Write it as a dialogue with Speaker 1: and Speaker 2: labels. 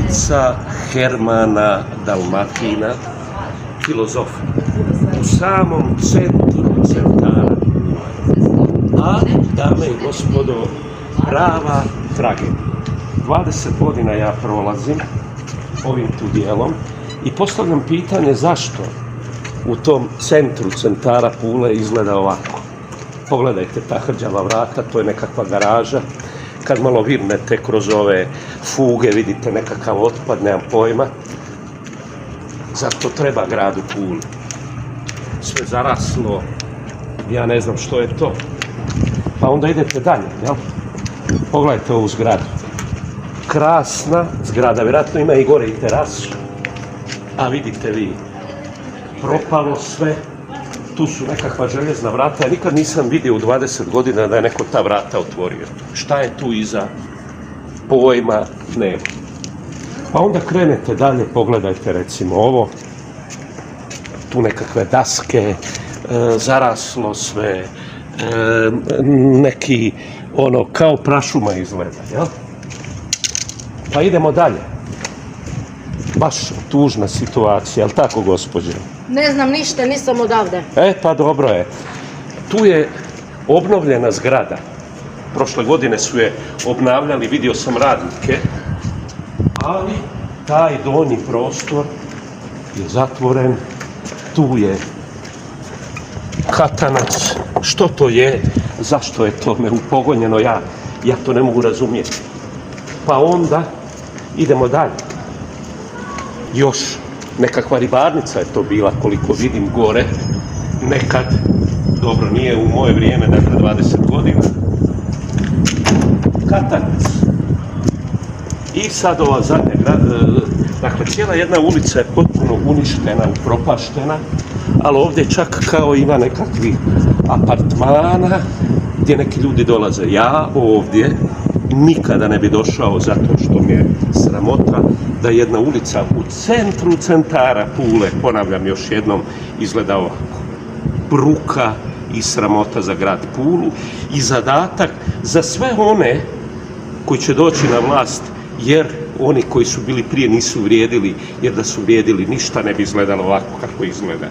Speaker 1: ulica Hermana Dalmatina, filozofa, u samom centru centara. A, dame i gospodo, prava tragedija. 20 godina ja prolazim ovim tu dijelom i postavljam pitanje zašto u tom centru centara Pule izgleda ovako. Pogledajte ta hrđava vrata, to je nekakva garaža. Kad malo virnete kroz ove fuge, vidite nekakav otpad, nemam pojma. Zato treba gradu Puli. Sve zaraslo, ja ne znam što je to. Pa onda idete dalje, jel? Pogledajte ovu zgradu. Krasna zgrada, vjerojatno ima i gore i terasu. A vidite vi, propalo sve. Tu su nekakva željezna vrata. Ja nikad nisam vidio u 20 godina da je neko ta vrata otvorio. Šta je tu iza? Pojma nema. Pa onda krenete dalje, pogledajte recimo ovo. Tu nekakve daske, zaraslo sve, neki ono kao prašuma izgleda, jel? Pa idemo dalje. Baš tužna situacija, jel tako gospođo?
Speaker 2: Ne znam ništa, nisam odavde.
Speaker 1: Pa dobro je. Tu je obnovljena zgrada. Prošle godine su je obnavljali, vidio sam radnike, ali taj donji prostor je zatvoren. Tu je katanac. Što to je? Zašto je to neupogonjeno? Ja to ne mogu razumjeti. Pa onda idemo dalje. Još nekakva ribarnica je to bila, koliko vidim gore. Nekad, dobro, nije u moje vrijeme, dakle 20 godina. Katanac. I sad ova zadnja dakle cijela jedna ulica je potpuno uništena, upropaštena, ali ovdje čak kao ima nekakvih apartmana gdje neki ljudi dolaze. Ja ovdje nikada ne bi došao zato što mi je sramota da jedna ulica u centru centara Pule, ponavljam još jednom, izgleda ovako. Bruka i sramota za grad Pulu i zadatak za sve one koji će doći na vlast, jer oni koji su bili prije nisu vrijedili, jer da su vrijedili ništa ne bi izgledalo ovako kako izgleda.